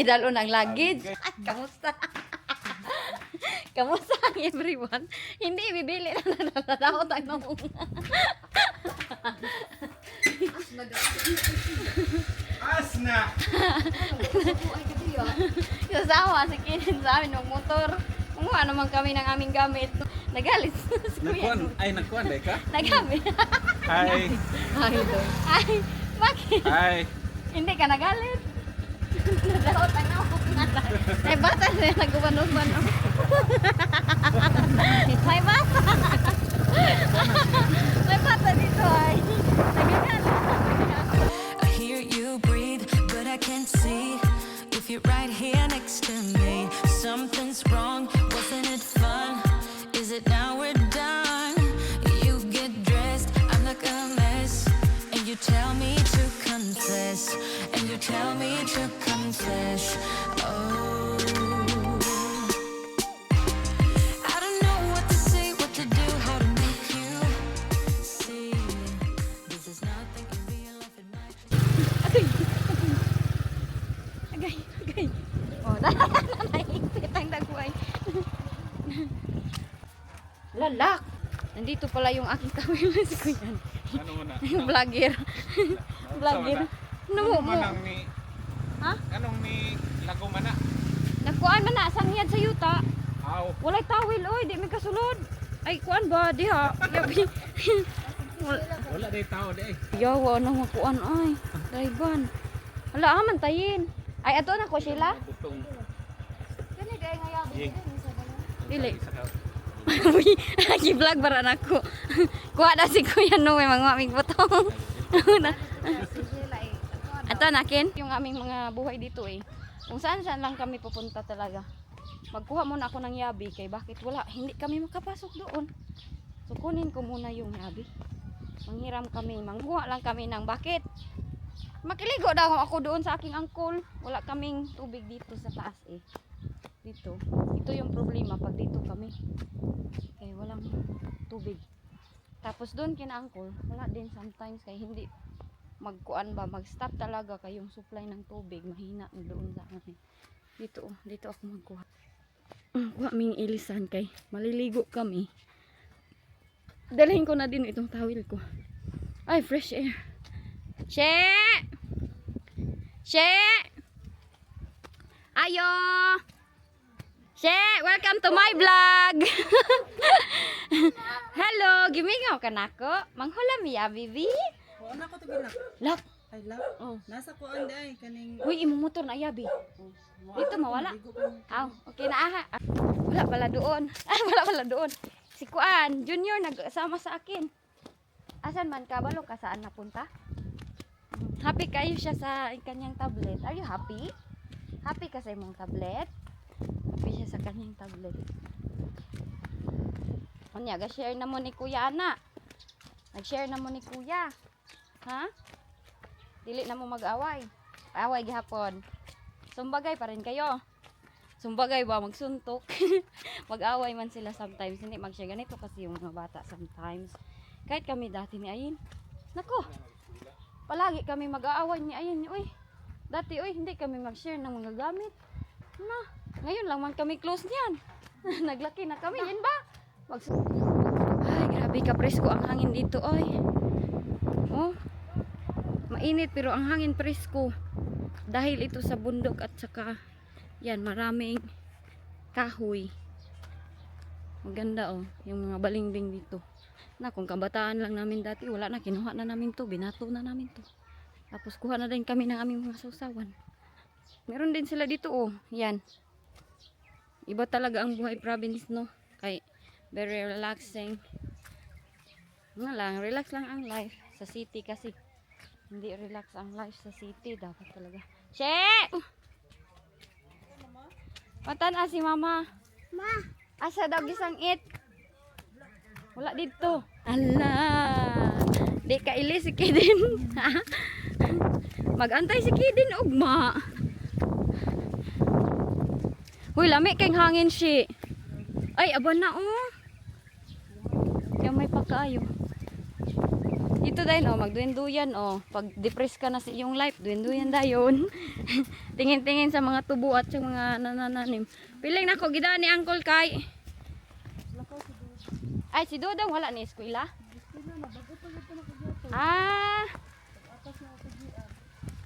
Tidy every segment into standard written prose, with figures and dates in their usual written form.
Gidalo ng luggage. Ay, kamusta? Kamusta ang everyone? Hindi, bibili na natataot ang nung. Asna! Kasama, si Kinin sa amin ng motor. Kumuha naman kami ng aming gamit. Nagalit si Kuya. Nagkuhan dahil ka? Nagamit. Hi! Ay, bakit? Hi! Hindi ka nagalit. Nadaot ang ako. May bata na nagubano-bano. May bata. May bata dito ay. Nagagalit. I hear you breathe, but I can't see if you're right here next to me. Something's wrong, wasn't it fun? Is it now we're done? You get dressed, I'm like a mess, and you tell me to confess, and you tell me to confess. Oh, I don't know what to say, what to do, how to make you see. This is nothing in real life, it might. Agay, agay. Oh, naipit ang dagway. Lalak! Nandito pala yung aking kamera si Kuya. Ano mo na? Yung vlogger. Vlogger. Ano mo? Manang ni... Ha? Anong ni Laguma na? Nagkuan man na, sangyad sa yuta. Aw! Walay tawil, oy, di may kasulod. Ay, kuan ba? Diha. Yabi. Wala day tao day. Yawa na makuan, ay. Daiban. Wala, aman tayin. Ay, ato na ko sila. Butong. Kani day nga yabi. Ying. Dili. Isa ka. Uy, gi-vlog bara na ko. Kuha na si Kuya Noe, mga aming butong. Ato nakin, yung aming mga buhay dito eh. Kung saan lang kami pupunta talaga. Magkuha muna ako ng yabi kay bakit wala, hindi kami makapasok doon. So kunin ko muna yung yabi. Manghiram kami, mangkuha lang kami ng bakit. Makiligo daw ako doon sa aking angkol. Wala kaming tubig dito sa taas eh. Dito. Ito yung problema pag dito kami. Okay, walang tubig. Tapos doon kina angkol, wala din sometimes kay hindi magkuan ba, mag-stop talaga kayong supply ng tubig, mahina doon sa akin. Dito, dito ako magkuha. Kuha ming ilisan kay maliligo kami. Dalhin ko na din itong towel ko. Ay, fresh air. She! She! Ayo! She! Welcome to my vlog! Hello! Gimingaw ka na ko? Manghulam ya, Bibi? Wala ko to ginak. Lock! Ay love. Oh. Nasa kuan day kaning Uy, imo motor na yabi. Dito mawala. Aw, okay na aha. Wala pala doon. Wala pala doon. Si Kuan, Junior nagsama sa akin. Asan man ka? Balo ka saan napunta? Happy kayo siya sa kanyang tablet. Are you happy? Happy ka sa imong tablet? Happy siya sa kanyang tablet. Unya, ga-share na mo ni Kuya Ana. Nag-share na mo ni Kuya. Ha? Dili na mo mag-away. Away gihapon. Sumbagay pa rin kayo. Sumbagay ba magsuntok? Mag-away man sila sometimes. Hindi mag-share ganito kasi yung mga bata sometimes. Kahit kami dati ni Ayin. Nako. Palagi kami mag-aaway ni Ayin. Uy. Dati hindi kami mag-share ng mga gamit. Na. Ngayon lang man kami close niyan. Naglaki na kami. Yan ba? Ay, grabe ka presko ang hangin dito. Oy. Oh. Mainit pero ang hangin presko. Dahil ito sa bundok at saka yan, maraming kahoy. Maganda yung mga balingbing dito. Na kung kabataan lang namin dati, wala na, kinuha na namin to, binato na namin to. Tapos kuha na din kami ng aming mga sausawan. Meron din sila dito yan. Iba talaga ang buhay province, no? Kay very relaxing. Nga lang, relax lang ang life sa city kasi. Hindi relax ang life sa city, dapat talaga. Che! Patan si mama. Ma, asa daw gisang it? Wala dito. Ala. Di ka ili si Kidin. Magantay si Kidin ugma. Huy, lami kayong hangin si. Ay, aba na Yung may pagkaayo. Ito dahil, oh, magduyan-duyan, oh. Pag depressed ka na sa iyong life, duyan-duyan dayon. Tingin-tingin sa mga tubo at sa mga nanananim. Piling na ko, gidaan ni Uncle Kai. Ay, si Dodong wala ni eskwela? Ah.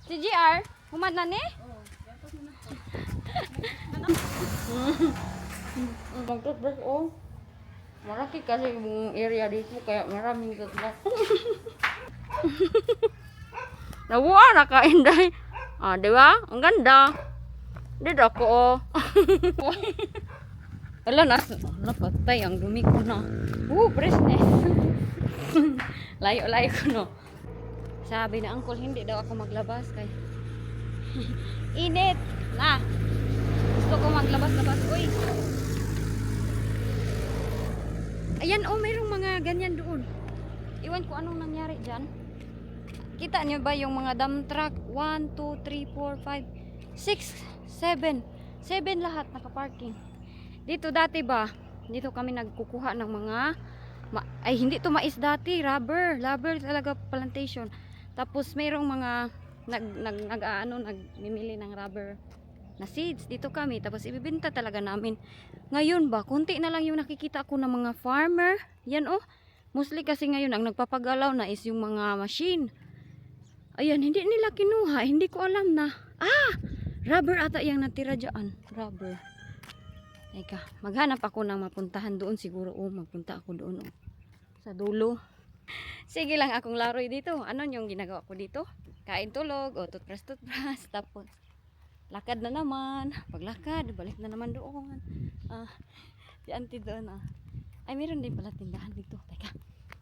Si GR, humad na ni? Mag-toothbrush, oh. Malaki kasi yung area dito, kaya maraming toothbrush. Nabuha na ka, Inday. Ah, di ba? Ang ganda. Dito ako, oh. Wala na, napatay ang dumi ko na. Freshness. Layo-layo ko, no. Sabi na uncle, hindi daw ako maglabas kay init na. Gusto ko maglabas-labas. Uy. Ayan, oh, mayroong mga ganyan doon. Iwan ko anong nangyari dyan. Kita niyo ba yung mga dump truck? 1, 2, 3, 4, 5, 6, 7. 7 lahat nakaparking. Dito dati ba, dito kami nagkukuha ng mga ay hindi to mais dati, rubber talaga plantation. Tapos mayroong mga nagmimili ng rubber na seeds dito kami, tapos ibibenta talaga namin. Ngayon ba, konti na lang yung nakikita ko ng mga farmer. Yan, oh, mostly kasi ngayon ang nagpapagalaw na is yung mga machine. Ayan, hindi nila kinuha, hindi ko alam na rubber ata yung natira dyan, rubber. Teka, maghanap ako ng mapuntahan doon siguro. Oh, magpunta ako doon, oh, sa dulo. Sige lang akong laroy dito. Ano yung ginagawa ko dito? Kain, tulog, o toothbrush. Tapos lakad na naman. Paglakad, balik na naman doon. Si auntie doon. Ay, meron din pala tindahan dito. Teka,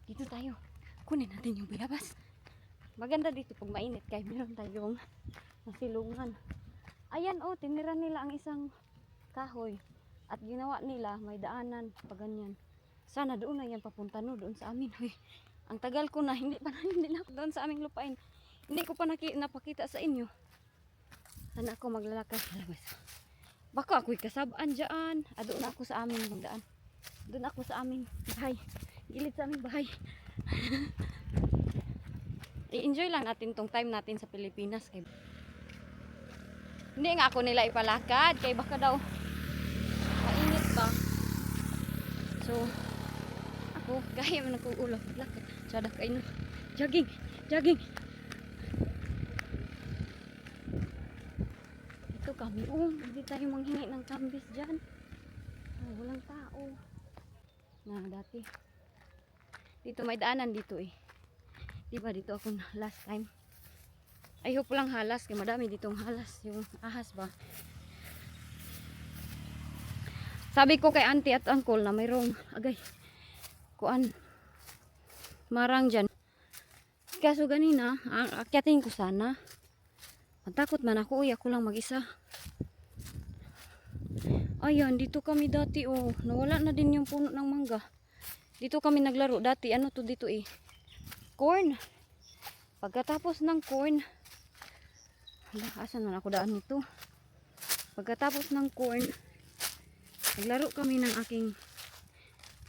dito tayo. Kunin natin yung bayabas. Maganda dito pag mainit kaya meron tayong nasilungan. Ayan, oh, tinira nila ang isang kahoy. At ginawa nila, may daanan pa ganyan. Sana doon na yan papunta, no, doon sa amin. Hoy, ang tagal ko na, hindi na ako doon sa aming lupain. Hindi ko pa napakita sa inyo. Sana ako maglalakad. Baka ako'y kasabaan dyan. Doon ako sa amin magdaan. Doon ako sa aming bahay. Gilid sa aming bahay. I-enjoy lang natin tong time natin sa Pilipinas. Hindi nga ako nila ipalakad. Kaya baka daw mainit ba? So, ako, kaya man ako ulo. Lakad. Sada kayo. Jogging. Ito kami. Oh, hindi tayo manghingi ng kambis dyan. Walang tao. Na, dati. Dito may daanan dito eh. Diba dito ako last time. I hope lang halas. Kaya madami ditong halas. Yung ahas ba? Sabi ko kay auntie at uncle na mayroong kuan marang dyan. Kaso ganina, akyatin ko sana. Matakot man ako, ako lang mag-isa. Ayan, dito kami dati, oh. Nawala na din yung puno ng mangga. Dito kami naglaro dati. Ano to dito eh? Corn. Pagkatapos ng corn, asan man ako daan nito? Pagkatapos ng corn, naglaro kami ng aking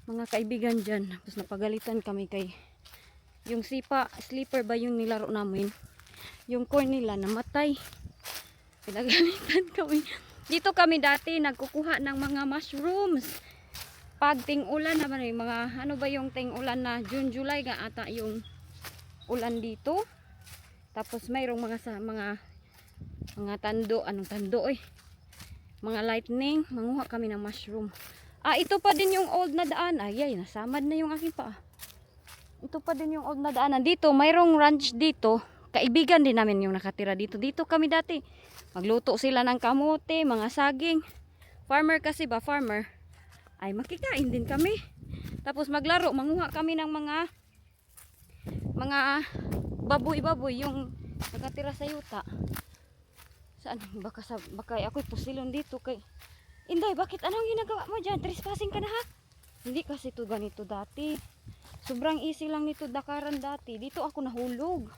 mga kaibigan dyan. Tapos napagalitan kami kay yung sleeper ba yung nilaro namin. Yung corn nila namatay. Pinagalitan kami. Dito kami dati nagkukuha ng mga mushrooms. Pag ting-ulan naman yung mga ano ba yung ting-ulan na June, July nga ata yung ulan dito. Tapos mayroong mga tando, anong tando eh. Mga lightning, manguha kami ng mushroom. Ito pa din yung old na daan. Ay, nasamad na yung aking paa. Ito pa din yung old na daanan. Dito, mayroong ranch dito. Kaibigan din namin yung nakatira dito. Dito kami dati. Magluto sila ng kamote, mga saging. Farmer kasi ba, farmer. Ay, makikain din kami. Tapos maglaro, manguha kami ng mga baboy-baboy yung nakatira sa yuta. Saan? Baka ako'y pusilon dito kay Inday, bakit anong ginagawa mo dyan? Trespassing ka na ha? Hindi kasi to ganito dati. Sobrang easy lang nito dakaran dati. Dito ako nahulog.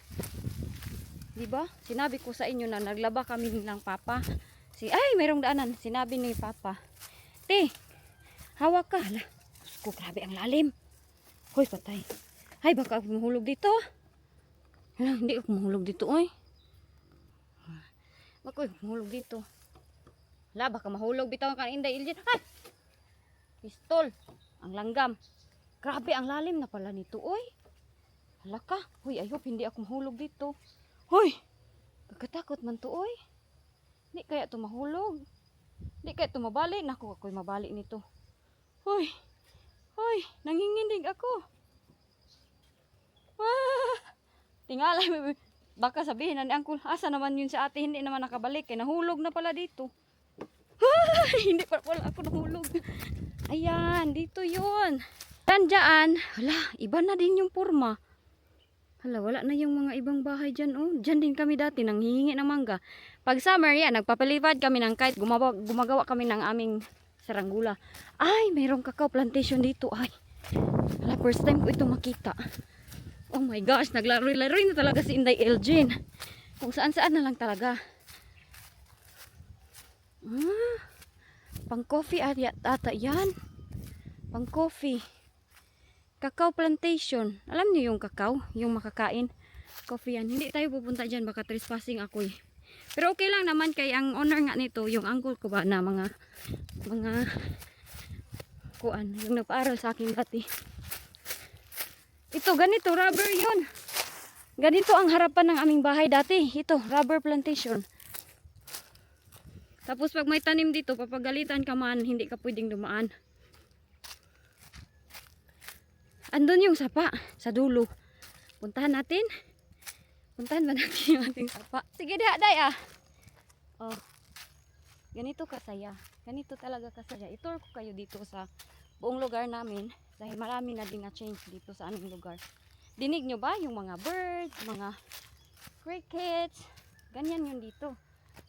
Diba? Sinabi ko sa inyo na naglaba kami ng papa. Ay, mayroong daanan. Sinabi ni papa, te, hawak ka. Hala, ko, grabe ang lalim. Hoy, patay. Ay, baka ako mahulog dito. Hala, hindi ako mahulog dito, oy. Ako, mahulog dito. Hala, baka mahulog bitaw ka Inday Iljin. Ay! Pistol. Ang langgam. Grabe, ang lalim na pala nito, oy. Hala ka. Hoy, ayop, hindi ako mahulog dito. Hoy! Pagkatakot man to, oy. Hindi kaya to mahulog. Hindi kaya to mabali. Naku, ako'y mabali nito. Hoy! Hoy! Nanginginig ako. Ah! Tingalay, baka sabihin na ni Uncle, asa naman yun sa ate, hindi naman nakabalik. Kaya nahulog na pala dito. Ay, hindi pa pala ako nahulog. Ayan, dito yun. Dyan, hala, iba na din yung porma. Hala, wala na yung mga ibang bahay dyan. Oh, dyan din kami dati, nanghihingi ng mangga. Pag summer, yan, nagpapalipad kami ng kite. Gumagawa kami ng aming saranggula. Ay, mayroong cacao plantation dito. Ay, hala, first time ko ito makita. Oh my gosh, naglaro-laro na talaga si Inday Elgin. Kung saan-saan na lang talaga. Ah, pang coffee ata yan. Pang coffee. Cacao plantation. Alam niyo yung cacao? Yung makakain. Coffee yan. Hindi tayo pupunta dyan. Baka trespassing ako eh. Pero okay lang naman kay ang owner nga nito, yung uncle ko ba na mga kuan. Yung nagpaaral sa akin dati. Ito, ganito, rubber yun. Ganito ang harapan ng aming bahay dati. Ito, rubber plantation. Tapos pag may tanim dito, papagalitan ka man, hindi ka pwedeng dumaan. Andun yung sapa, sa dulo. Puntahan natin. Puntahan ba natin yung ating sapa? Sige, day ah. Oh, ganito kasaya. Ganito talaga kasaya. Itour ko kayo dito sa buong lugar namin. Dahil marami na din na-change dito sa aming lugar. Dinig nyo ba yung mga birds, mga crickets, ganyan yun dito.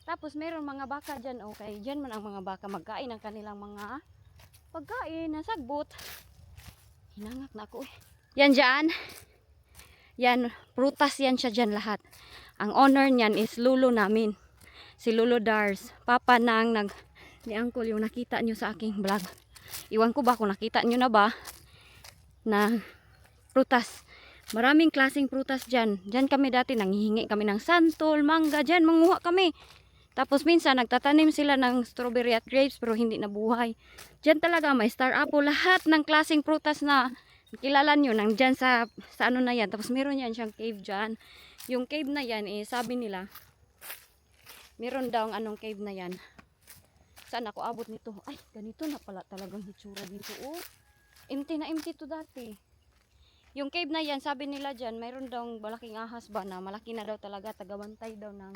Tapos meron mga baka dyan, okay, dyan man ang mga baka magkain ng kanilang mga pagkain na sagbot. Hinangak na ako eh. Yan dyan, yan, prutas yan siya dyan lahat. Ang owner niyan is lulo namin. Si Lolo Dars, papa ng ni Uncle yung nakita nyo sa aking vlog. Iwan ko ba kung nakita nyo na ba na prutas. Maraming klaseng prutas dyan. Dyan kami dati nanghihingi kami ng santol, mangga. Dyan manguha kami. Tapos minsan nagtatanim sila ng strawberry at grapes pero hindi nabuhay. Dyan talaga may star apple. Lahat ng klaseng prutas na kilala nyo nandyan sa ano na yan. Tapos meron yan siyang cave dyan. Yung cave na yan sabi nila meron daw anong cave na yan. Saan ako abot nito? Ay, ganito na pala talagang hitsura dito. Oh, empty na empty to dati. Yung cave na yan, sabi nila dyan, mayroon daw malaking ahas ba na malaki na daw talaga, tagabantay daw ng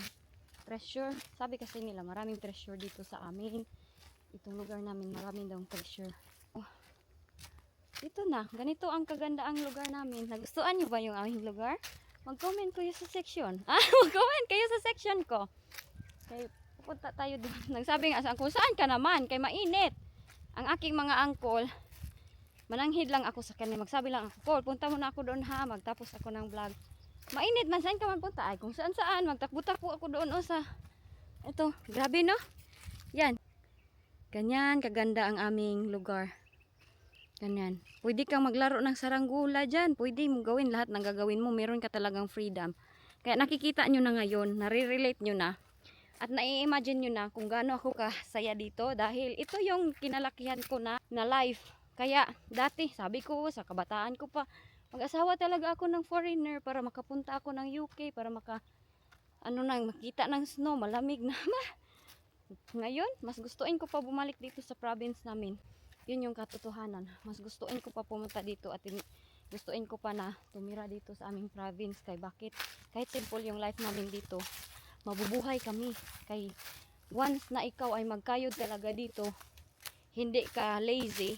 treasure. Sabi kasi nila, maraming treasure dito sa amin. Itong lugar namin, maraming daw treasure. Oh, ito na, ganito ang kagandaang lugar namin. Nagustuhan nyo ba yung aming lugar? Mag-comment kayo sa section. Mag-comment kayo sa section ko. Okay. Pupunta tayo doon. Nagsabi nga sa uncle, saan ka naman? Kay mainit. Ang aking mga uncle, mananghid lang ako sa kanya. Magsabi lang ako, Paul, punta muna ako doon ha. Magtapos ako ng vlog. Mainit man, saan ka man punta? Ay, kung saan saan. Magtakbo-takbo ako doon o sa... Ito, grabe no? Yan. Ganyan, kaganda ang aming lugar. Ganyan. Pwede kang maglaro ng saranggula dyan. Pwede mo gawin lahat ng gagawin mo. Meron ka talagang freedom. Kaya nakikita nyo na ngayon, nare-relate nyo na. At nai-imagine nyo na kung gaano ako kasaya dito dahil ito yung kinalakihan ko na life. Kaya dati, sabi ko sa kabataan ko pa, mag-asawa talaga ako ng foreigner para makapunta ako ng UK, para makita ng snow, malamig na. Ngayon, mas gustuin ko pa bumalik dito sa province namin. Yun yung katotohanan. Mas gustuin ko pa pumunta dito at gustuin ko pa na tumira dito sa aming province. Bakit? Kahit simple yung life namin dito, mabubuhay kami. Kay once na ikaw ay magkayod talaga dito, hindi ka lazy,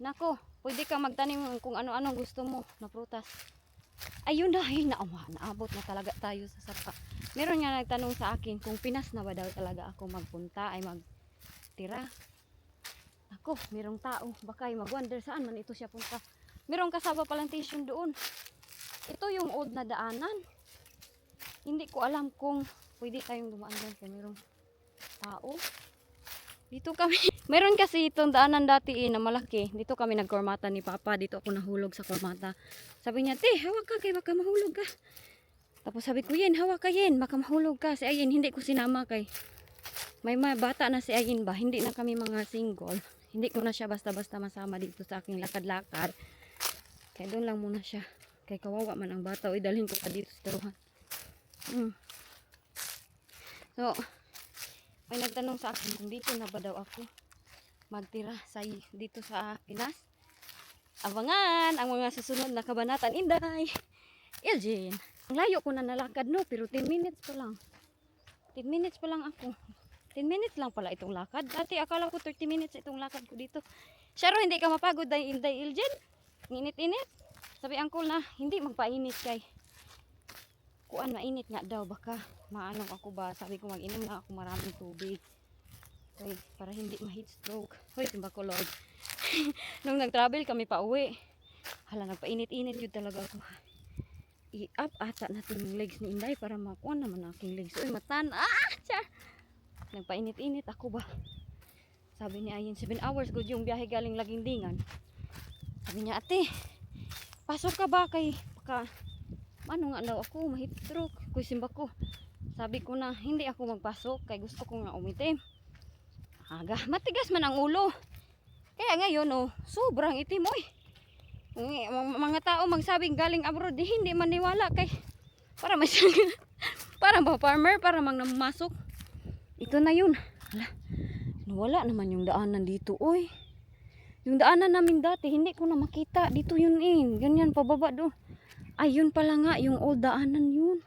nako, pwede ka magtanim kung ano-anong gusto mo na prutas. Ayun na, naabot na talaga tayo sa sapa. Meron nga nagtanong sa akin kung Pinas na ba daw talaga ako magpunta, ay magtira. Ako, merong tao, baka ay mag-wonder saan man ito siya punta. Merong kasaba plantation doon. Ito yung old na daanan. Hindi ko alam kung pwede tayong dumaan dyan kaya merong tao. Dito kami. Meron kasi itong daanan dati na malaki. Dito kami nagkormata ni Papa. Dito ako nahulog sa kormata. Sabi niya, te, hawag ka kay baka mahulog ka. Tapos sabi ko, Yin, hawak ka Yin, baka mahulog ka. Si Ayin, hindi ko sinama kay may bata na si Ayin ba, hindi na kami mga single. Hindi ko na siya basta-basta masama dito sa aking lakad-lakad. Kaya doon lang muna siya. Kaya kawawa man ang bata. Uy, dalhin ko pa dito sa taruhan. So, may nagtanong sa akin kung dito na ba daw ako magtira dito sa Pinas. Abangan ang mga susunod na kabanatan. Inday! Eugene! Ang layo ko na nalakad no, pero 10 minutes pa lang. 10 minutes pa lang ako. 10 minutes lang pala itong lakad. Dati akala ko 30 minutes itong lakad ko dito. Sharo, hindi ka mapagod dahil Inday Eugene? Init-init. Sabi angkol na, hindi magpainit kay. Kuan mainit nga daw, baka maanong ako ba. Sabi ko mag-inom na ako maraming tubig. Okay, para hindi ma-heat stroke. Hoy, simba ko Lord. Nung nag-travel kami pa uwi. Hala, nagpainit-init yun talaga ako. I-up ata natin yung legs ni Inday para makuha naman aking legs. Uy, matan. Char! Nagpainit-init ako ba. Sabi ni Ayin, 7 hours good yung biyahe galing Lagindingan. Sabi niya, ate, pasok ka ba kay baka ano nga daw ako, ma-heat stroke. Kuy simba ko. Sabi ko na, hindi ako magpasok kay gusto ko nga umitim. Aga, matigas man ang ulo. Kaya ngayon, oh, sobrang itim, oy. Mga tao magsabing galing abroad, hindi maniwala kay para mas para ba farmer, para mang namasok. Ito na yun. Hala, nawala naman yung daanan dito, oy. Yung daanan namin dati, hindi ko na makita. Dito yun ganyan, pababa do. Ayun pala nga, yung old daanan yun.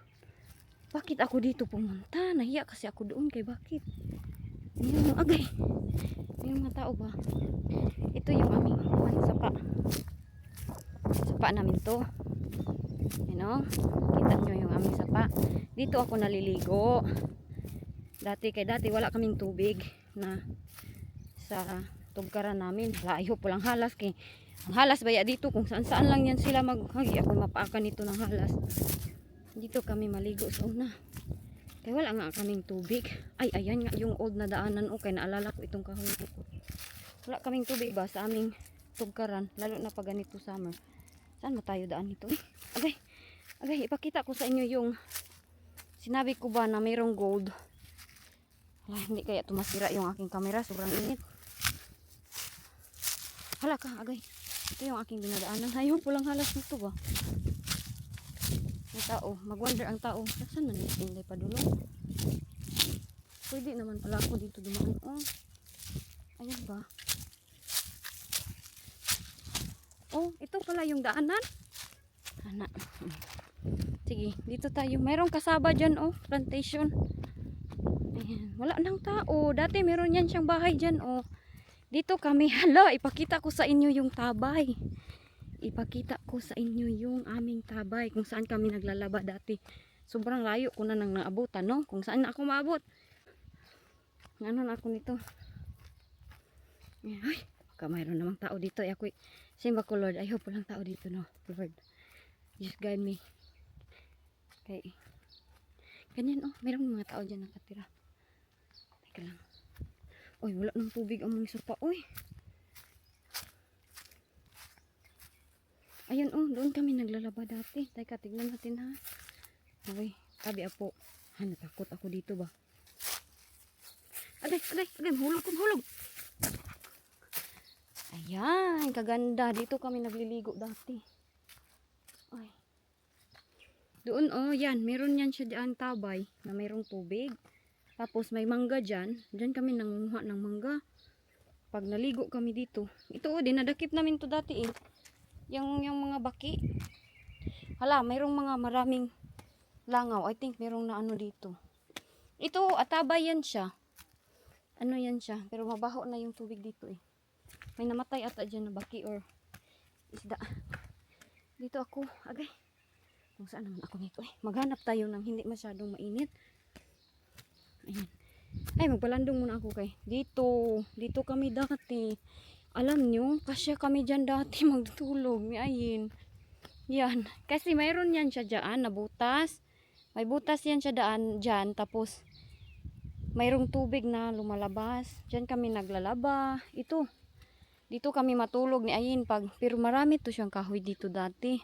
Bakit ako dito pumunta? Nahiya kasi ako doon kay bakit? Yung agay. Yung mga tao ba? Ito yung aming sapa. Sapa namin to. You know? Kita nyo yung aming sapa. Dito ako naliligo. Dati wala kaming tubig na sa tugkaran namin. Layo po lang halas kay ang halas baya dito kung saan saan lang yan sila maghagi. Ako mapaakan nito ng halas. Dito kami maligo sa una. Kaya wala nga kaming tubig. Ay, ayan nga yung old na daanan. Okay, naalala ko itong kahoy ko. Wala kaming tubig ba sa aming tugkaran. Lalo na pag ganito summer. Saan ba tayo daan nito? Agay, ipakita ko sa inyo yung sinabi ko ba na mayroong gold. Ay, hindi kaya tumasira yung aking camera. Sobrang init. Hala ka, agay. Ito yung aking dinadaanan. Ayaw po lang halas nito ba? Yung tao, mag-wonder ang tao. Saan man yung Inday padulong? Pwede naman pala ako dito dumaan. Oh, ayan ba? Oh, ito pala yung daanan. Ana. Sige, dito tayo. Mayroong kasaba dyan, oh. Plantation. Ayan. Wala nang tao. Dati meron yan siyang bahay dyan, oh. Dito kami. Hala, ipakita ko sa inyo yung tabay. Ipakita ko sa inyo yung aming tabay. Kung saan kami naglalaba dati. Sobrang layo ko na nang naabutan, no? Kung saan na ako maabot. Ano na ako nito? Ay, baka mayroon namang tao dito. Ako, simba ko, Lord. I hope walang tao dito, no? Lord, just guide me. Okay. Ganyan, oh. Mayroong mga tao dyan nakatira. Teka lang. Uy, wala nang tubig ang mga sopa. Uy. Ayun, oh. Doon kami naglalaba dati. Teka, tignan natin, ha. Uy, tabi apo. Ha, natakot ako dito ba? Agay. Hulog. Ayan, kaganda. Dito kami nagliligo dati. Ay. Doon, oh, yan. Meron yan siya dyan tabay na mayroong tubig. Tapos may mangga dyan. Dyan kami nangunguha ng mangga. Pag naligo kami dito. Ito, oh, dinadakip namin to dati, eh. Yung mga baki. Hala, mayroong mga maraming langaw. I think mayroong na ano dito. Ito, atabay yan siya. Ano yan siya. Pero mabaho na yung tubig dito, eh. May namatay ata dyan na baki or isda. Dito ako. Agay. Kung saan naman ako nito, eh. Maghanap tayo ng hindi masyadong mainit. Ayan. Ay, magpalandong muna ako kay. Dito kami dati. Alam nyo, kasya kami dyan dati magtulog. May ayin. Yan. Kasi mayroon yan siya dyan na butas. May butas yan siya dyan. Tapos, mayroong tubig na lumalabas. Dyan kami naglalaba. Ito. Dito kami matulog ni ayin. Pero marami to siyang kahoy dito dati.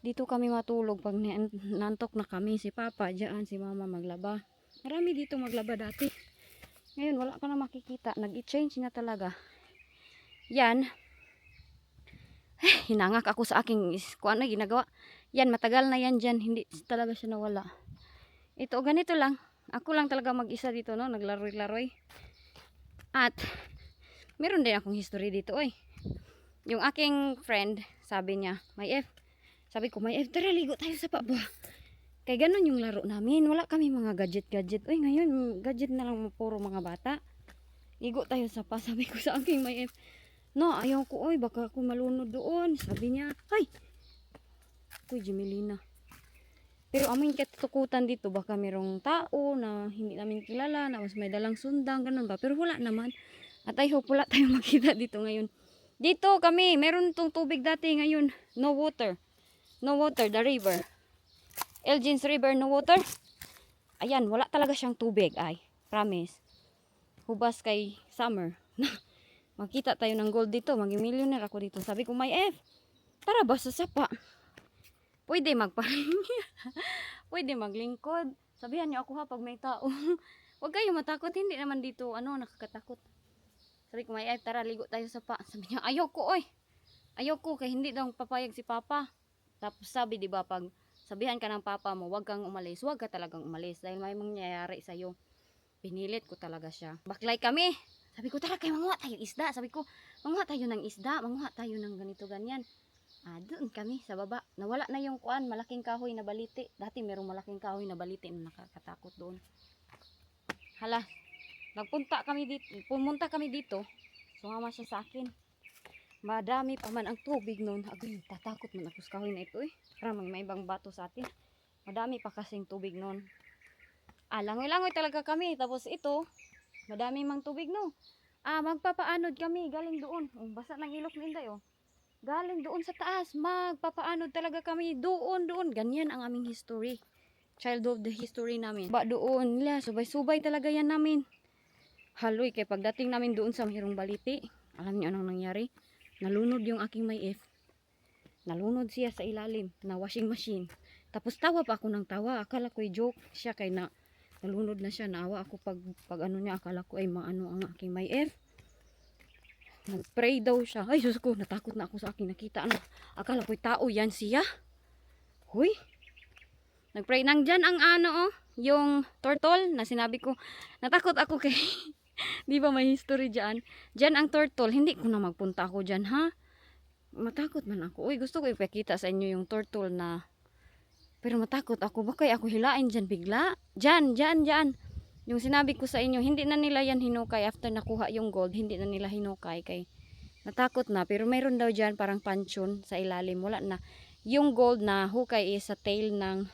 Dito kami matulog pag nantok na kami. Si Papa diyan, si Mama maglaba. Marami dito maglaba dati. Ngayon wala ka na makikita. Nag-i-change na talaga. Yan. Hinangak ako sa aking kuan na ginagawa. Yan, matagal na yan dyan. Hindi talaga siya nawala. Ito, ganito lang. Ako lang talaga mag-isa dito, no? Naglaroy-laroy. At, meron din akong history dito, oy. Yung aking friend, sabi niya, May F. Sabi ko, May F, tara, ligo tayo sa paba. Kaya ganun yung laro namin. Wala kami mga gadget-gadget. Uy, ngayon, gadget na lang puro mga bata. Ligo tayo sa pa. Sabi ko sa aking May F, no, ayaw ko, oy, baka ako malunod doon. Sabi niya, ay, ako'y Jemelina. Pero aming katukutan dito, baka merong tao na hindi namin kilala, na mas may dalang sundang, ganun ba. Pero wala naman. At I hope wala tayong makita dito ngayon. Dito kami, meron tong tubig dati ngayon. No water. No water, the river. Elgin's River, no water. Ayan, wala talaga siyang tubig, ay. Promise. Hubas kay summer. Makita tayo ng gold dito. Maging millionaire ako dito. Sabi ko, May F, tara ba sa sapa? Pwede magpahinga. Pwede maglingkod. Sabihan niyo ako ha pag may tao. Huwag kayo matakot. Hindi naman dito nakakatakot. Sabi ko, May F, tara ligo tayo sa sapa. Sabi niya, ayoko oy. Ayoko kay hindi daw papayag si Papa. Tapos sabi, di ba, pag sabihan ka ng Papa mo, huwag kang umalis. Huwag ka talagang umalis dahil may mangyayari sa'yo. Pinilit ko talaga siya. Baklay kami. Sabi ko, tara kayo, manguha tayo isda. Sabi ko, manguha tayo ng isda. Manguha tayo ng ganito, ganyan. Doon kami sa baba. Nawala na yung kuan, malaking kahoy na baliti. Dati merong malaking kahoy na baliti na nakakatakot doon. Hala, pumunta kami dito. Sumama siya sa akin. Madami pa man ang tubig noon. Agay, tatakot man ako sa kahoy na ito eh. Parang may ibang bato sa atin. Madami pa kasing tubig noon. Langoy-langoy talaga kami. Tapos ito, madami mang tubig no. Magpapaanod kami galing doon. Basa ng ilok ni Inday oh. Galing doon sa taas. Magpapaanod talaga kami doon. Ganyan ang aming history. Childhood history namin. Doon nila, subay-subay talaga yan namin. Haloy, kay pagdating namin doon sa Mahirong Baliti, alam niyo anong nangyari? Nalunod yung aking May F. Nalunod siya sa ilalim na washing machine. Tapos tawa pa ako ng tawa. Akala ko'y joke siya kay nalunod na siya. Naawa ako pag ano niya. Akala ko ay maano ang aking May F. Nag-pray daw siya. Ay, sus ko, natakot na ako sa aking nakita. Akala ko'y tao yan siya. Huy. Nag-pray. Nandyan ang yung turtle na sinabi ko. Natakot ako kay di ba may history dyan? Dyan ang turtle. Hindi ko na magpunta ako dyan, ha? Matakot man ako. Uy, gusto ko ipakita sa inyo yung turtle na pero matakot ako. Baka ako hilain dyan bigla. Dyan. Yung sinabi ko sa inyo, hindi na nila yan hinukay after nakuha yung gold. Hindi na nila hinukay kay natakot na. Pero mayroon daw dyan parang pansyon sa ilalim. Wala na. Yung gold na hukay is sa tail ng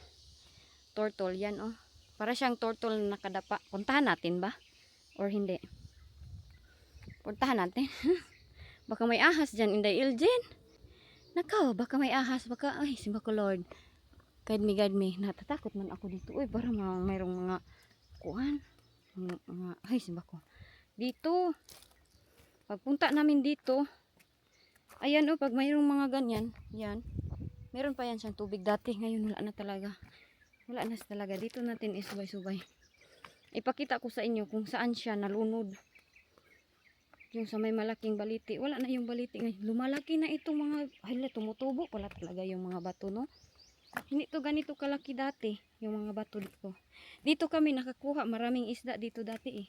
turtle. Yan, oh. Para siyang turtle na nakadapa. Puntahan natin ba? Or hindi? Puntahan natin. Baka may ahas dyan, Inday Iljen. Nakaw, baka may ahas. Baka, ay, simba ko Lord. Guide me. Natatakot man ako dito. Uy, para mayroong mga kuhan. Ay, simba ko. Dito. Pagpunta namin dito. Ayan o, pag mayroong mga ganyan. Yan. Meron pa yan siyang tubig dati. Ngayon wala na talaga. Wala na talaga. Dito natin isubay-subay. Ipakita ko sa inyo kung saan siya nalunod. Yung sa may malaking baliti. Wala na yung baliti ngayon. Lumalaki na itong mga, hala, tumutubo pala talaga yung mga bato, no? Hindi to ganito kalaki dati. Yung mga bato dito. Dito kami nakakuha. Maraming isda dito dati eh.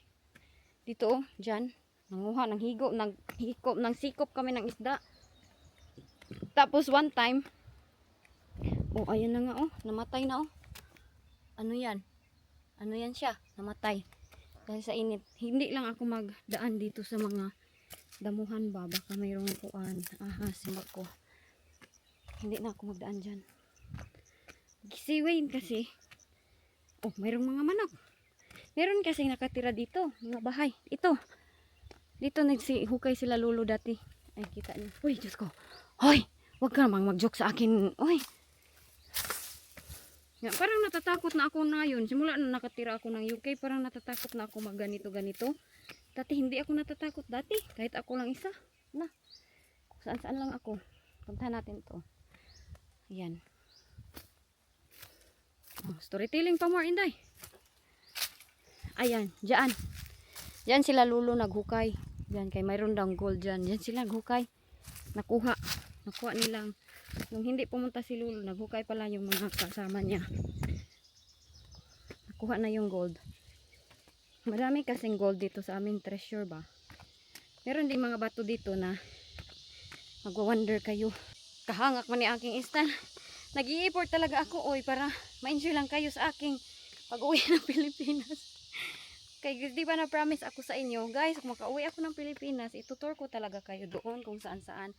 Dito oh, dyan. Nanguha, sikop kami ng isda. Tapos one time, oh, ayan na nga oh. Namatay na oh. Ano yan? Ano yan siya? Namatay. Dahil sa init. Hindi lang ako magdaan dito sa mga damuhan ba. Baka mayroong kuan. Simba ko. Hindi na ako magdaan dyan. Gisiwain kasi. Oh, mayroong mga manok. Meron kasi nakatira dito. Mga bahay. Ito. Dito nagsihukay sila lolo dati. Ay, kita niyo. Uy, Diyos ko. Hoy! Huwag ka namang mag-joke sa akin. Uy! Ya, parang natatakot na ako na yun. Simula na nakatira ako ng UK, parang natatakot na ako magganito-ganito. Dati hindi ako natatakot dati. Kahit ako lang isa. Na. Saan-saan lang ako. Punta natin to. Ayan. Storytelling pa more, Inday. Ayan, dyan. Dyan sila Lulo naghukay. Dyan, kay mayroon daw gold dyan. Dyan sila naghukay. Nakuha nilang. Nung hindi pumunta si Lulo, naghukay pala yung mga kasama niya. Nakuha na yung gold. Marami kasing gold dito sa aming treasure ba. Meron din mga bato dito na magwa-wonder kayo. Kahangak man ni aking instant. Nag-i-import talaga ako, oy, para ma-enjoy lang kayo sa aking pag-uwi ng Pilipinas. Kaya di ba na-promise ako sa inyo, guys, kung makauwi ako ng Pilipinas, itutur ko talaga kayo doon kung saan-saan.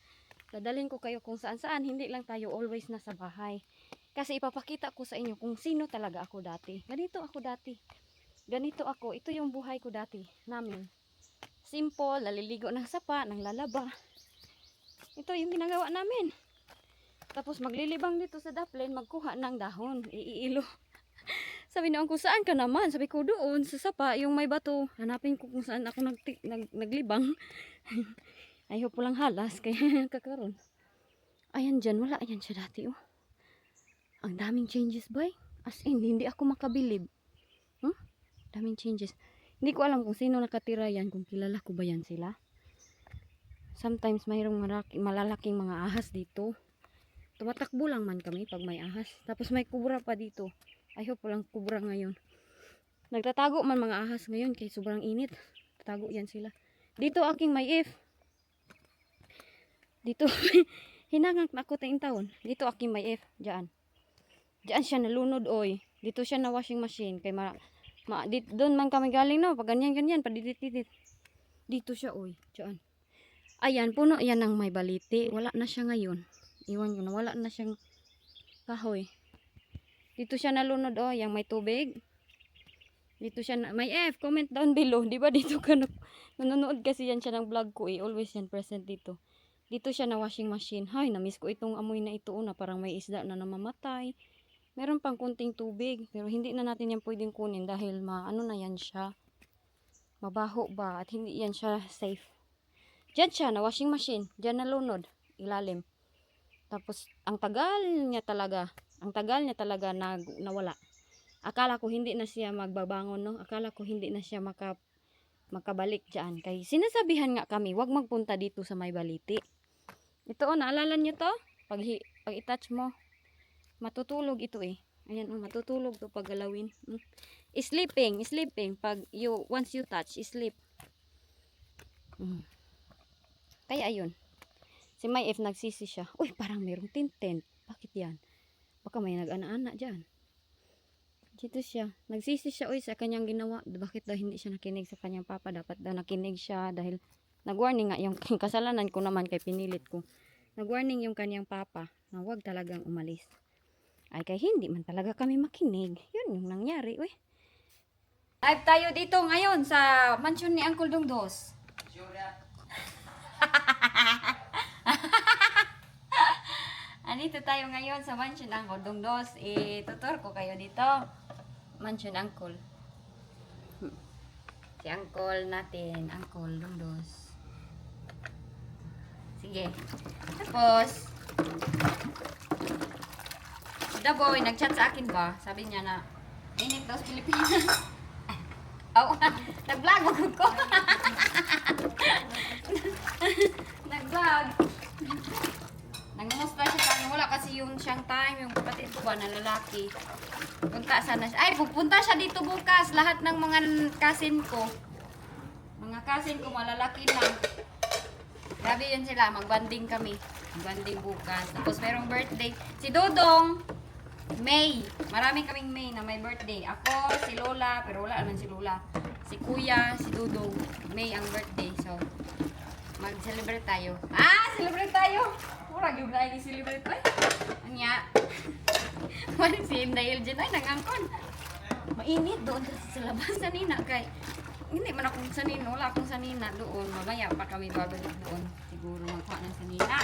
Dadalhin ko kayo kung saan-saan, hindi lang tayo always nasa bahay. Kasi ipapakita ko sa inyo kung sino talaga ako dati. Ganito ako dati. Ganito ako. Ito yung buhay ko dati namin. Simple, naliligo ng sapa, ng lalaba. Ito yung ginagawa namin. Tapos maglilibang dito sa daplin, magkuha ng dahon, iilo. Sabi niya, kung saan ka naman? Sabi ko, doon sa sapa, yung may bato. Hanapin ko kung saan ako naglibang. Ayaw po lang halas, kaya kakaroon. Ayan dyan, wala. Ayan siya dati, oh. Ang daming changes, boy. As in, hindi ako makabilib. Daming changes. Hindi ko alam kung sino nakatira yan, kung kilala ko ba yan sila. Sometimes mayroong malalaking mga ahas dito. Tumatakbo lang man kami pag may ahas. Tapos may kubra pa dito. I hope walang kubra ngayon. Nagtatago man mga ahas ngayon kay sobrang init. Tatago yan sila. Dito aking may if. Dito hinangak na ako tayong taon. Dito aking may if. Diyan. Diyan siya nalunod oy. Dito siya na washing machine. Kay doon man kami galing no. Pag ganyan. Padidit-didit. Dito siya oy. Diyan. Ayan. Puno yan ng may baliti. Wala na siya ngayon. Iwan ko na. Wala na siyang kahoy. Dito siya nalunod oh, yung may tubig. Dito siya may F, comment down below. Di ba dito ka nanonood kasi yan siya ng vlog ko eh. Always yan present dito. Dito siya na washing machine. Hay, na-miss ko itong amoy na ito na parang may isda na namamatay. Meron pang kunting tubig, pero hindi na natin yan pwedeng kunin dahil ano na yan siya. Mabaho ba at hindi yan siya safe. Diyan siya na washing machine. Diyan nalunod, ilalim. Tapos ang tagal niya talaga nawala. Akala ko hindi na siya magbabangon, no? Akala ko hindi na siya makabalik dyan. Kaya sinasabihan nga kami, wag magpunta dito sa may baliti. Ito, oh, naalala niyo to? Pag i-touch mo, matutulog ito eh. Ayan, oh, matutulog to pag galawin. Sleeping. Pag once you touch, sleep. Kaya ayun. Si May F nagsisi siya. Uy, parang mayroong tintent. Bakit yan? Baka may nag-ana-ana dyan. Dito siya. Nagsisi siya uy sa kanyang ginawa. Bakit daw hindi siya nakinig sa kanyang papa? Dapat daw nakinig siya dahil nag-warning nga yung kasalanan ko naman kay pinilit ko. Nag-warning yung kanyang papa na huwag talagang umalis. Ay kay hindi man talaga kami makinig. Yun yung nangyari uy. Live tayo dito ngayon sa mansion ni Uncle Dongdos. Andito tayo ngayon sa mansion Uncle Dongdos. Tutor ko kayo dito. Mansion Uncle. Si Uncle natin, Uncle Dongdos. Sige. Tapos, the boy, nag-chat sa akin ba? Sabi niya na, init daw sa Pilipinas. Oh, nag-vlog ko. Nag-vlog. Nangumusta siya sa akin. Wala kasi yung siyang time. Yung kapatid ko ba na lalaki. Punta sana siya. Ay, pupunta siya dito bukas. Lahat ng mga cousin ko. Mga cousin ko, malalaki lang. Grabe yun sila. Magbanding kami. Magbanding bukas. Tapos merong birthday. Si Dodong. May. Marami kaming May na may birthday. Ako, si Lola. Pero wala naman si Lola. Si Kuya, si Dodong. May ang birthday. So, mag-celebrate tayo. Celebrate tayo! Murag yung na i-celebrate ay. Anya. Wala si Indayel dyan ay nangangkon. Mainit doon sa labas sa Nina kay hindi man akong sanina. Wala akong sanina doon. Mamaya pa kami babalik doon. Siguro magkuha ng sanina.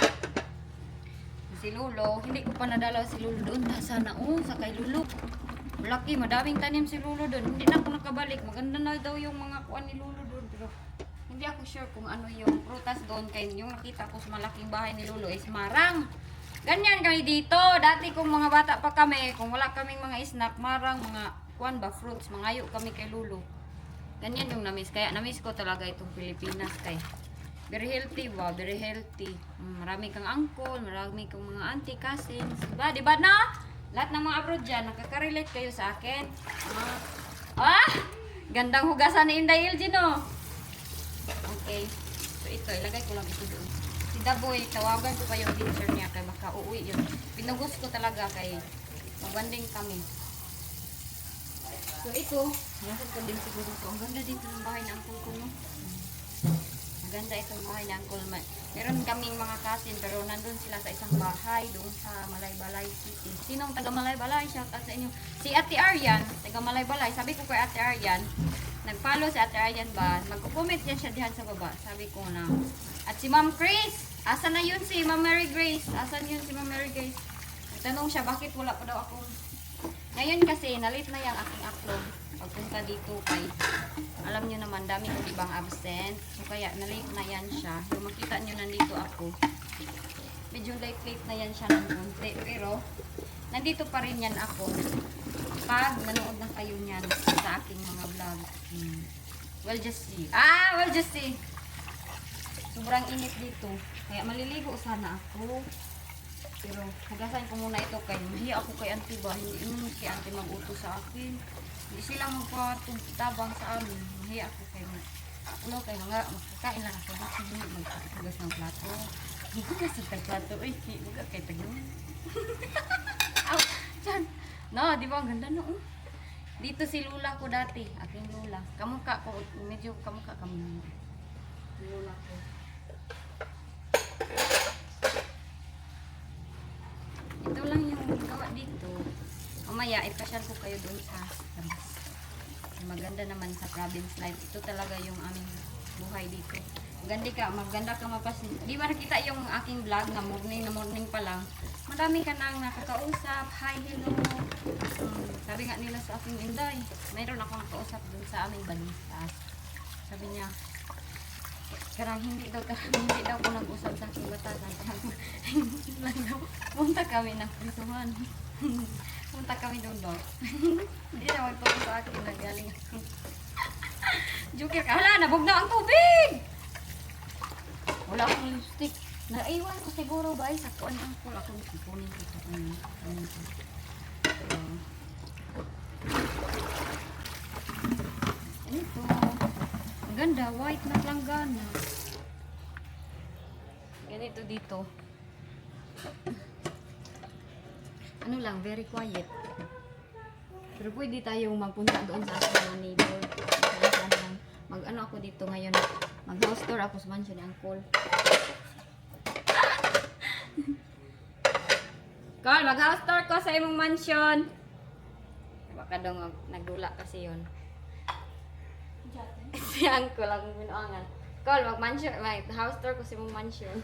Si Lolo, hindi ko pa nadalaw si Lolo doon. Sana sa kay Lolo. Malaki, madaming tanim si Lolo doon. Hindi na ako nakabalik. Maganda na daw yung mga kuan ni Lolo doon. Pero hindi ako sure kung ano yung prutas doon. Kaya yung nakita ko sa malaking bahay ni Lolo is marang. Ganyan kami dito. Dati kung mga bata pa kami, kung wala kaming mga snack, marang mga kuan ba, fruits, mangayo kami kay Lulu. Ganyan yung namiss. Kaya namiss ko talaga itong Pilipinas kay very healthy ba, very healthy. Marami kang uncle, marami kang mga auntie, cousins. Diba? Diba na? Lahat ng mga abroad dyan, nakaka-relate kayo sa akin. Gandang hugasan ni Inday Ilgin, no? Okay. So ito, ilagay ko lang ito doon. Si Daboy, tawagan ko pa yung teacher niya kay baka uuwi yun. Pinugos ko talaga kay magbanding kami. So ito, nasad ko din siguro ko. Ang ganda dito ng bahay ng uncle ko, no? Maganda itong bahay ng uncle. Meron kaming mga cousin pero nandun sila sa isang bahay doon sa Malaybalay City. Sinong taga Malaybalay? Shout out sa inyo. Si Ate Aryan, taga Malaybalay. Sabi ko kay Ate Aryan, nag-follow si Ate Aryan ba? Mag-comment yan siya diyan sa baba. Sabi ko na. At si Ma'am Chris, asan na yun si Ma'am Mary Grace? Asan yun si Ma'am Mary Grace? Nagtanong siya, bakit wala pa daw ako? Ngayon kasi, nalit na yung aking upload. Pagpunta dito kay, alam nyo naman, dami kong ibang absent. So kaya, nalit na yan siya. Yung makita nyo, nandito ako. Medyo late na yan siya ng konti. Pero, nandito pa rin yan ako. Pag nanood na kayo niyan sa aking mga vlog. Well, just see. Well, just see. Sobrang init dito. Kaya maliligo sana ako. Pero hugasan ko muna ito kay mahiya ako kay auntie ba. Hindi si auntie mag-utos sa akin. Hindi sila magpatabang sa amin. Mahiya ako kay kay mga makakain lang ako. Hindi maghugas ng plato. Hugas ng plato. Uy, hugas kay tagong. Aw, dyan. No, di ba ang ganda no? Dito si Lula ko dati. Aking Lula. Kamukha ko. Medyo kamukha kami. Lula ko. Ito lang yung gawa dito. Mamaya, ipasyal ko kayo doon sa labas. Maganda naman sa province life. Ito talaga yung aming buhay dito. Maganda ka mapasin. Di ba nakita yung aking vlog na morning pa lang. Madami ka nang nakakausap. Hi, hello. Sabi nga nila sa aking Inday, mayroon akong nakausap doon sa aming balistas. Sabi niya, karang hindi daw ko nag-usap sa aking batasan. Lang daw, punta kami ng prisuhan. Punta kami doon daw. Hindi na magpunta sa akin, nagaling ako. Joker ka, hala, nabugnaw ang tubig! Wala akong lipstick. Naiwan ko siguro ba ay sa kuan ang pula akong ipunin ko sa ito. Ang ganda, white na planggana. Ganito dito. Ano lang, very quiet. Pero pwede tayong magpunta doon sa aking neighbor. Mag-ano ako dito ngayon. Mag-house tour ako sa mansion ni Uncle. Carl, mag-house tour ko sa imong mansion. Baka daw nagdula kasi yun. Si Uncle ang binuangan. Carl, mag-house tour ko sa imong mansion.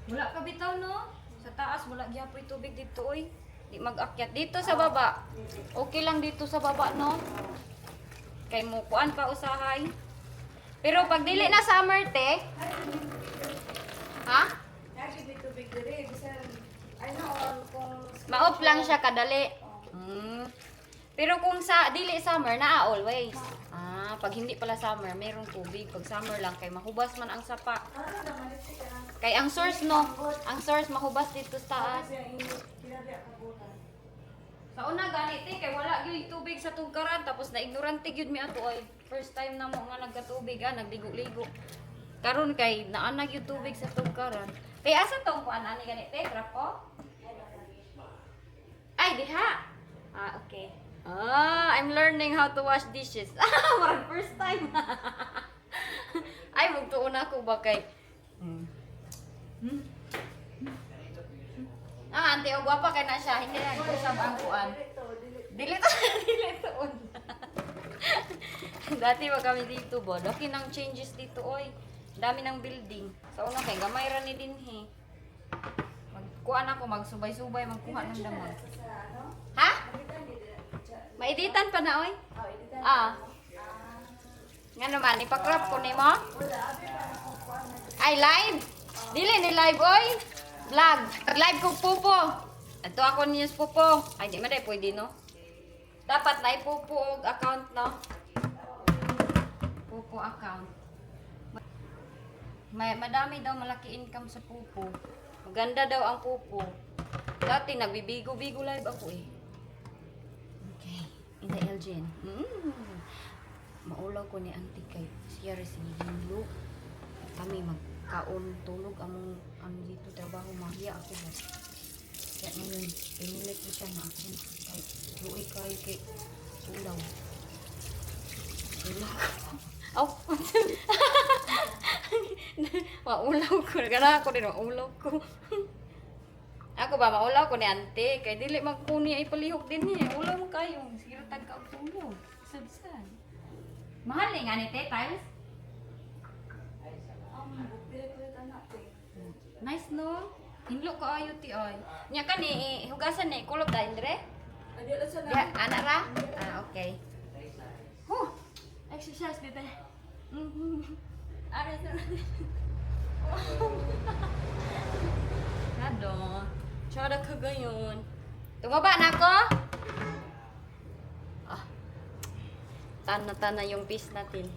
Wala ka bitaw no? Sa taas wala gyapoy tubig dito oy. Di mag-akyat dito sa baba. Okay lang dito sa baba no? Kay mo kuan pa usahay. Pero pag dili na summer te. Ha? Ma-off lang siya kadali. Pero kung sa dili summer na always. Pag hindi pala summer, mayroong tubig. Pag summer lang kay mahubas man ang sapa. Kay ang source no, ang source mahubas dito sa taas. Sa una ganit kay wala gyud tubig sa tugkaran tapos na ignorante gyud mi ato ay. First time na mo nga nagkatubig nagligo-ligo. Karon kay naana gyud tubig sa tugkaran. Kay asa tong kuan ani ganit trapo? Ay diha. Okay. I'm learning how to wash dishes. Marang first time. Ay, magtuon ako ba kay... Ante, o gwapa kay na siya. Hindi na nag-usap ang kuan. Dilitoon. Dati wag kami dito ba? Laki ng changes dito, oy. Dami ng building. Sa una kay, gamay ra ni dinhi. Magkuan ako, magsubay-subay, magkuha ng damag. Ha? Maeditan pa na, oy. Ah. Nga naman, ipakrap ko ni mo. Ay, live. Dili ni live, oy. Vlog. Pag-live ko pupo. Ito ako niya pupo. Ay, di man dahil pwede, no? Dapat na ipupo og account, no? Pupo account. Madami daw malaki income sa pupo. Maganda daw ang pupo. Dati nagbibigo-bigo live ako eh. Okay. In the Elgin. Maulaw ko ni auntie kay siya rin si Hinlo. Kami magkaon, tulog among dito trabaho, mahiya ako ba. Kaya ngayon, pinilit ko siya na ako. Kay luoy kayo kay ulaw. Ulaw. Oh, maulaw ko. Gana ako din, maulaw ko. Ako ba, maulaw ko ni ante. Kay dili magkuni ay palihok din niya. Ulaw mo kayo. Sige, tagka og tulog. Sad-sad. Mahal nga ni te, tiles? Nice no? Hinlo ko ayo ti oy. Nya ka ni hugasan ni kulob da indre? Ya, anak ra? Ah, okay. Exercise dito. Ara sa. Kado. Tsada ka gayon. Tumaba na ko? Ah. Tana-tana yung piece natin.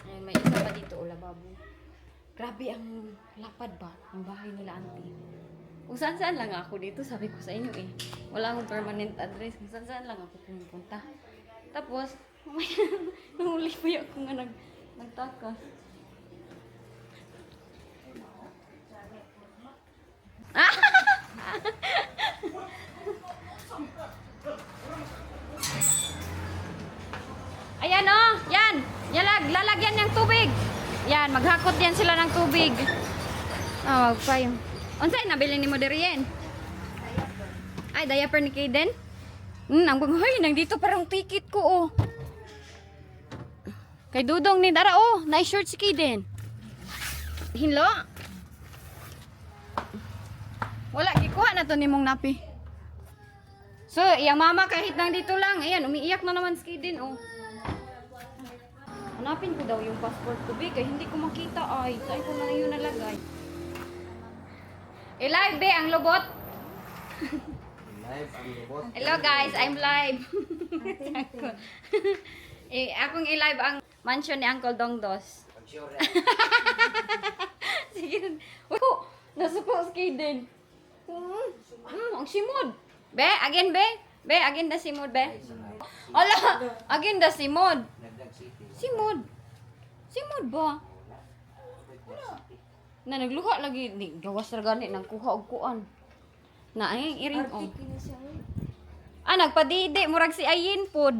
Ay, may isa pa dito, ulababo. Grabe ang lapad ba ng bahay nila auntie. Kung saan-saan lang ako dito, sabi ko sa inyo eh. Wala akong permanent address. Kung saan-saan lang ako pumupunta. Tapos, nahuli pa yung ako nga nagtakas. Ayan o, yan. Lalagyan niyang tubig. Yan, maghakot yan sila ng tubig. Oh, magpayong. Unsay nabili ni mo diriyen? Ay, diaper ni Kaden? Ang bagay, nandito parang ticket ko oh. Kay Dudong ni Dara oh, nice shirt si Kaden. Hinlo? Wala, gikuha na to ni mong napi. So, iyang mama kahit nandito lang, ayan, umiiyak na naman si Kaden oh. Hanapin ko daw yung passport ko, kaya hindi ko makita ay. Saan ko na yun nalagay? Live be ang lobot. Hello guys, I'm live. Akong i-live ang mansion ni Uncle Dongdos. Sige. Nasuko si Kaden. Ang simod. Be, again be. Be, again da simod be. Ala, again da simod. Simod. Simod ba? Na nagluha lagi ni gawas ra gani nang kuha og kuan. Na ay iring oh. Ah nagpadidi murag si Ayin pod.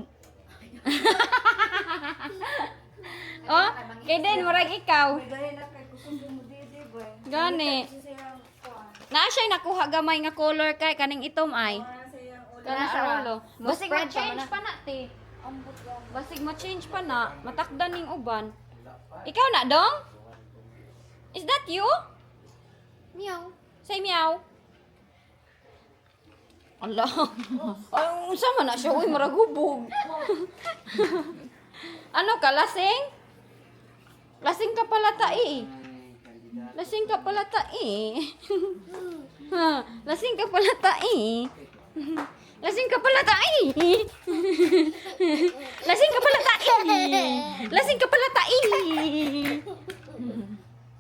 Oh, kay din murag ikaw. Gani. Na siya nakuha gamay nga color kay kaning itom ay. Kana sa ulo. Basig ma-change pa na ti. Basig ma-change pa na, matakdan ning uban. Ikaw na dong? Is that you? Meow. Say meow. Allah. Ay, unsa man na siya? Uy, maragubog. Ano ka, lasing? Lasing ka pala tai. Lasing ka pala tai. Lasing ka pala tai. Lasing ka pala tai. Lasing ka pala tai. Lasing ka pala tai.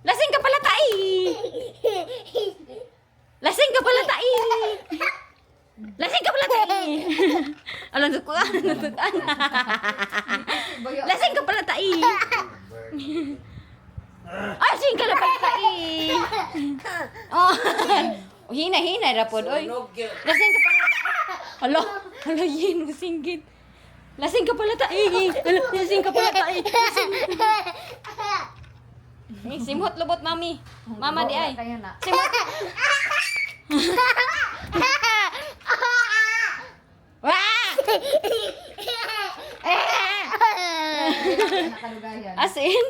Lasing ka pala tai. Lasing ka pala tai. Lasing ka pala tai. Alam ko ka. Lasing ka pala tai. Ay, lasing ka pala tai. Oh. Hina rapod oy. Lasing ka pala tai. Hala, yin, singgit. Lasing ka pala tai. Lasing ka pala tai. Simhot lubot mami. Mama di ay. Simhot. Wah! As in?